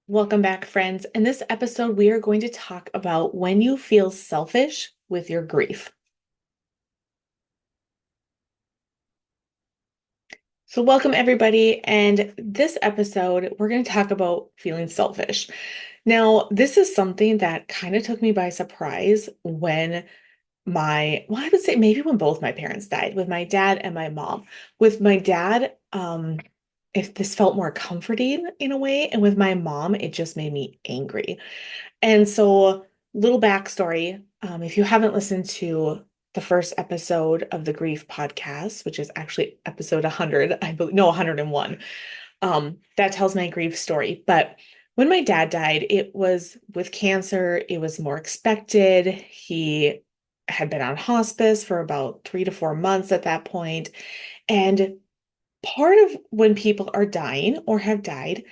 Welcome back, friends. In this episode, we are going to talk about when you feel selfish with your grief. So, welcome everybody. And this episode, we're going to talk about feeling selfish. Now, this is something that kind of took me by surprise when I would say maybe when both my parents died, with my dad and my mom. With my dad, if this felt more comforting in a way, and with my mom, it just made me angry. And so, little backstory, if you haven't listened to the first episode of the Grief podcast, which is actually episode 100, I believe, no, 101, that tells my grief story. But when my dad died, it was with cancer. It was more expected. He had been on hospice for about 3 to 4 months at that point. And part of when people are dying or have died,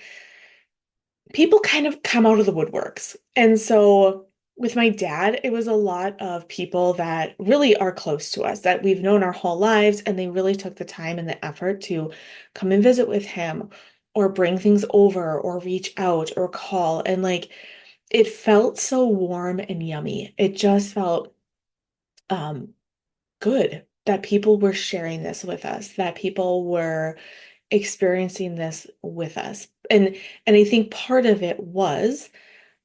people kind of come out of the woodworks. And so with my dad, it was a lot of people that really are close to us, that we've known our whole lives, and they really took the time and the effort to come and visit with him or bring things over or reach out or call. And like it felt so warm and yummy. It just felt um good that people were sharing this with us, that people were experiencing this with us. And I think part of it was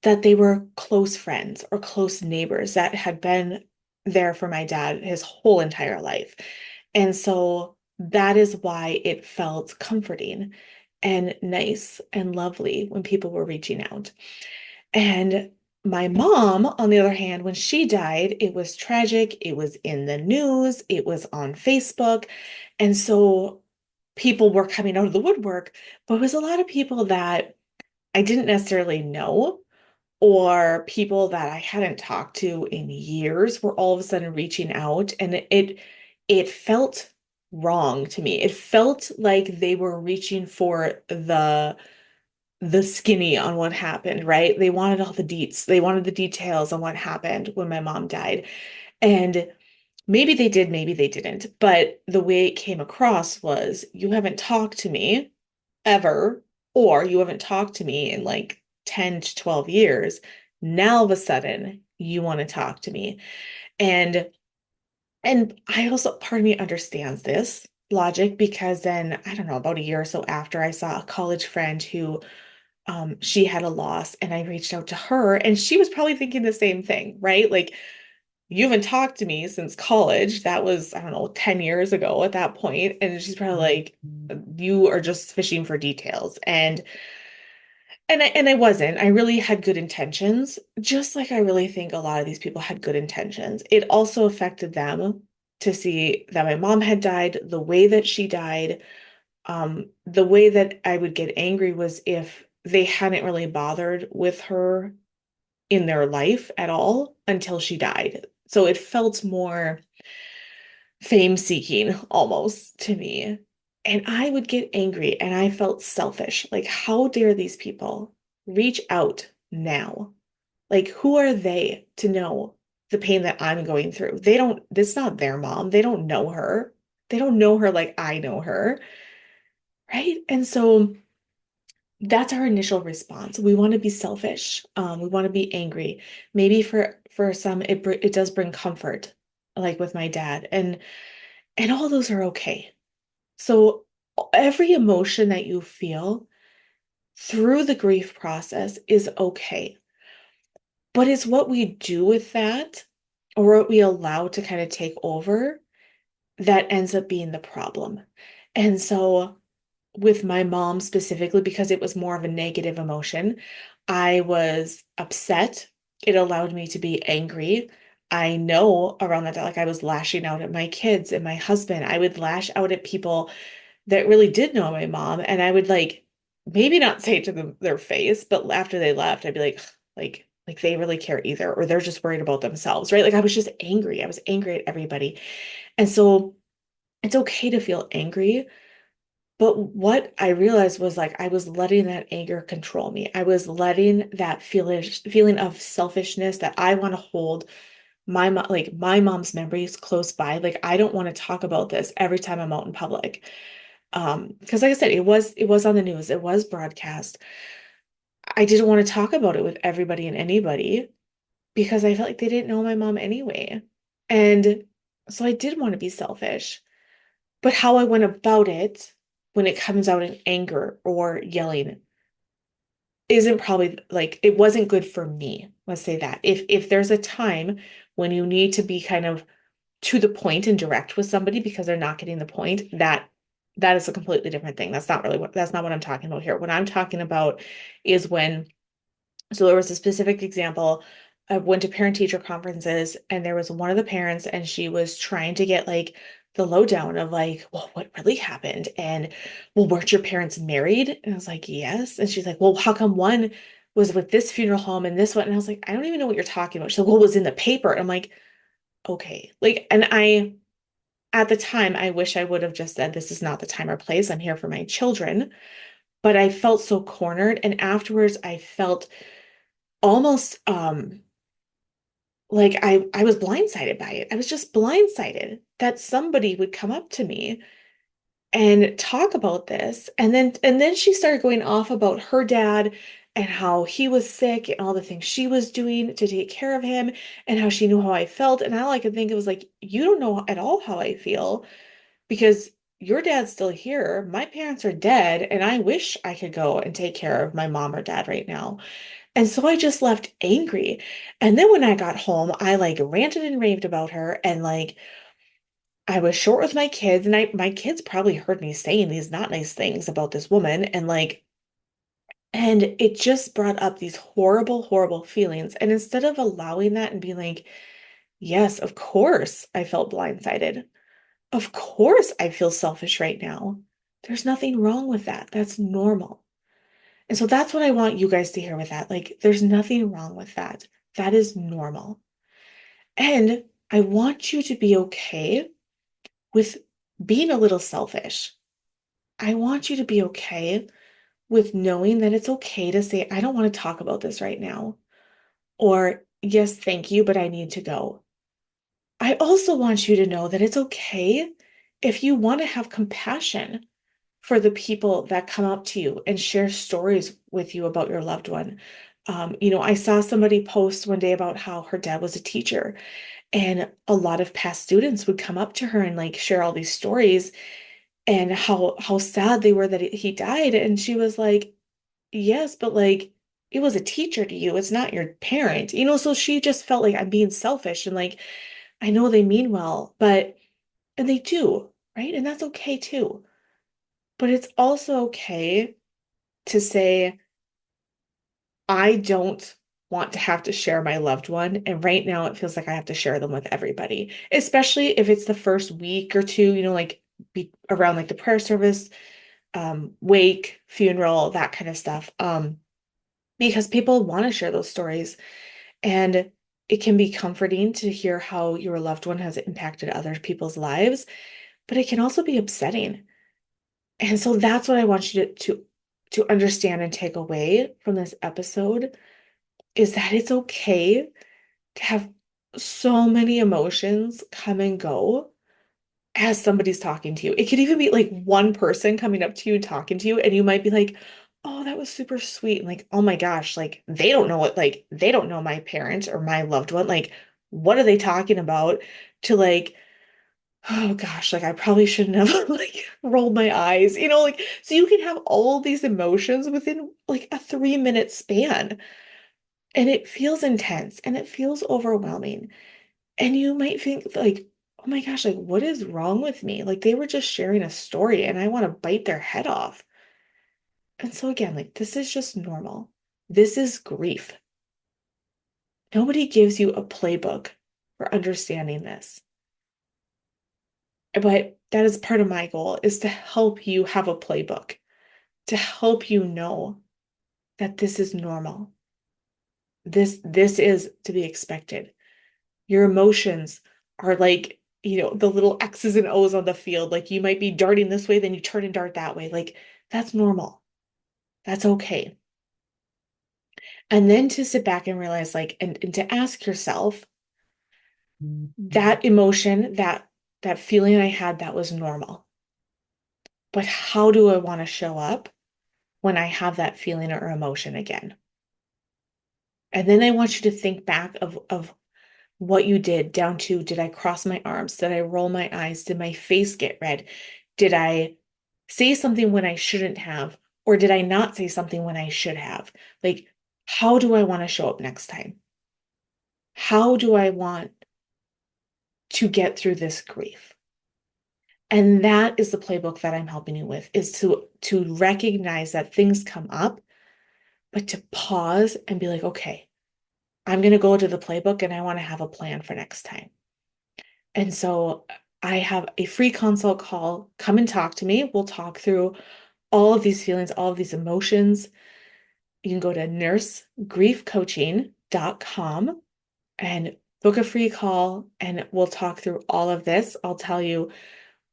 that they were close friends or close neighbors that had been there for my dad his whole entire life. And so that is why it felt comforting and nice and lovely when people were reaching out. And my mom, on the other hand, when she died, it was tragic. It was in the news, it was on Facebook. And so people were coming out of the woodwork, but it was a lot of people that I didn't necessarily know or people that I hadn't talked to in years were all of a sudden reaching out, and it felt wrong to me. It felt like they were reaching for the skinny on what happened, right? They wanted all the deets. They wanted the details on what happened when my mom died. And maybe they did, maybe they didn't. But the way it came across was you haven't talked to me ever, or you haven't talked to me in like 10 to 12 years. Now all of a sudden you want to talk to me. And I also part of me understands this logic because then I don't know, about a year or so after I saw a college friend who she had a loss and I reached out to her and she was probably thinking the same thing, right? Like you haven't talked to me since college. That was, I don't know, 10 years ago at that point. And she's probably like, you are just fishing for details. And I wasn't. I really had good intentions, just like I really think a lot of these people had good intentions. It also affected them to see that my mom had died, the way that she died. The way that I would get angry was if they hadn't really bothered with her in their life at all until she died. So it felt more fame seeking almost to me. And I would get angry and I felt selfish. Like, how dare these people reach out now? Like, who are they to know the pain that I'm going through? They don't, this is not their mom. They don't know her. They don't know her like I know her. Right. And so that's our initial response. We want to be selfish. We want to be angry. Maybe for some, it does bring comfort, like with my dad, and all those are okay. So every emotion that you feel through the grief process is okay. But it's what we do with that or what we allow to kind of take over that ends up being the problem. And so with my mom specifically, because it was more of a negative emotion, I was upset. It allowed me to be angry. I know around that, like I was lashing out at my kids and my husband. I would lash out at people that really did know my mom, and I would like maybe not say it to them their face, but after they left, I'd be like, like they really care either, or they're just worried about themselves, right? Like I was just angry. I was angry at everybody. And so it's okay to feel angry, but what I realized was like I was letting that anger control me. I was letting that feeling of selfishness that I want to hold like my mom's memories close by. Like I don't want to talk about this every time I'm out in public. Because like I said, it was on the news, it was broadcast. I didn't want to talk about it with everybody and anybody because I felt like they didn't know my mom anyway. And so I did want to be selfish. But how I went about it when it comes out in anger or yelling isn't probably like it wasn't good for me. Let's say that. If there's a time when you need to be kind of to the point and direct with somebody because they're not getting the point, that is a completely different thing. That's not what I'm talking about here. What I'm talking about is when so there was a specific example. I went to parent teacher conferences and there was one of the parents and she was trying to get like the lowdown of like, well, what really happened? And well, weren't your parents married? And I was like, yes. And she's like, well, how come one was with this funeral home and this one? And I was like, I don't even know what you're talking about. She's like, well, it was in the paper. And I'm like, okay. Like, and at the time, I wish I would have just said, this is not the time or place. I'm here for my children. But I felt so cornered. And afterwards, I felt almost like I was blindsided by it. I was just blindsided that somebody would come up to me and talk about this. And then she started going off about her dad and how he was sick and all the things she was doing to take care of him and how she knew how I felt. And all I could think it was like, you don't know at all how I feel because your dad's still here. My parents are dead, and I wish I could go and take care of my mom or dad right now. And so I just left angry. And then when I got home, I like ranted and raved about her and like I was short with my kids and my kids probably heard me saying these not nice things about this woman and it just brought up these horrible, horrible feelings. And instead of allowing that and being like, yes, of course I felt blindsided. Of course I feel selfish right now. There's nothing wrong with that. That's normal. And so that's what I want you guys to hear with that. Like, there's nothing wrong with that. That is normal. And I want you to be okay with being a little selfish. I want you to be okay with knowing that it's okay to say, I don't want to talk about this right now. Or, yes, thank you, but I need to go. I also want you to know that it's okay if you want to have compassion for the people that come up to you and share stories with you about your loved one. I saw somebody post one day about how her dad was a teacher, and a lot of past students would come up to her and like share all these stories and how sad they were that he died. And she was like, "Yes, but like it was a teacher to you. It's not your parent." So she just felt like I'm being selfish and like I know they mean well, but and they do, right? And that's okay too. But it's also okay to say, I don't want to have to share my loved one. And right now it feels like I have to share them with everybody, especially if it's the first week or two, like be around like the prayer service, wake, funeral, that kind of stuff. Because people want to share those stories and it can be comforting to hear how your loved one has impacted other people's lives, but it can also be upsetting. And so that's what I want you to understand and take away from this episode is that it's okay to have so many emotions come and go as somebody's talking to you. It could even be like one person coming up to you and talking to you, and you might be like, oh, that was super sweet. And like, oh my gosh, like they don't know my parent or my loved one. Like, what are they talking about? To like, oh gosh, like I probably shouldn't have like rolled my eyes, like so you can have all these emotions within like a 3-minute span. And it feels intense and it feels overwhelming. And you might think like, oh my gosh, like what is wrong with me? Like they were just sharing a story and I want to bite their head off. And so again, like this is just normal. This is grief. Nobody gives you a playbook for understanding this. But that is part of my goal is to help you have a playbook, to help you know that this is normal. This is to be expected. Your emotions are like, the little X's and O's on the field. Like you might be darting this way, then you turn and dart that way. Like that's normal. That's okay. And then to sit back and realize, like, and to ask yourself, that emotion, that feeling I had, that was normal. But how do I want to show up? when I have that feeling or emotion again. And then I want you to think back of what you did down to, did I cross my arms? Did I roll my eyes? Did my face get red? Did I say something when I shouldn't have? Or did I not say something when I should have? Like, how do I want to show up next time? How do I want to get through this grief? And that is the playbook that I'm helping you with, is to recognize that things come up, but to pause and be like, okay, I'm going to go to the playbook and I want to have a plan for next time. And so I have a free consult call. Come and talk to me. We'll talk through all of these feelings, all of these emotions. You can go to nursegriefcoaching.com and book a free call and we'll talk through all of this. I'll tell you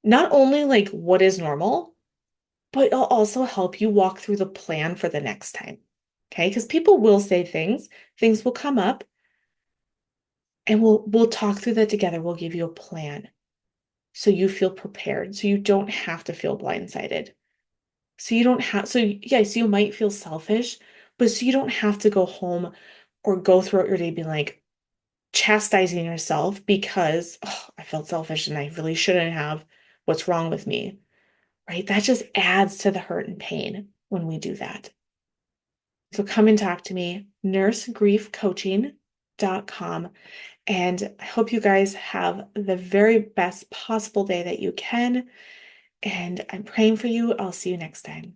not only like what is normal, but I'll also help you walk through the plan for the next time. Okay? Because people will say things will come up, and we'll talk through that together. We'll give you a plan so you feel prepared, so you don't have to feel blindsided. So you don't have, so yes, you might feel selfish, but so you don't have to go home or go throughout your day being like chastising yourself because oh, I felt selfish and I really shouldn't have. What's wrong with me? Right? That just adds to the hurt and pain when we do that. So come and talk to me, nursegriefcoaching.com. And I hope you guys have the very best possible day that you can. And I'm praying for you. I'll see you next time.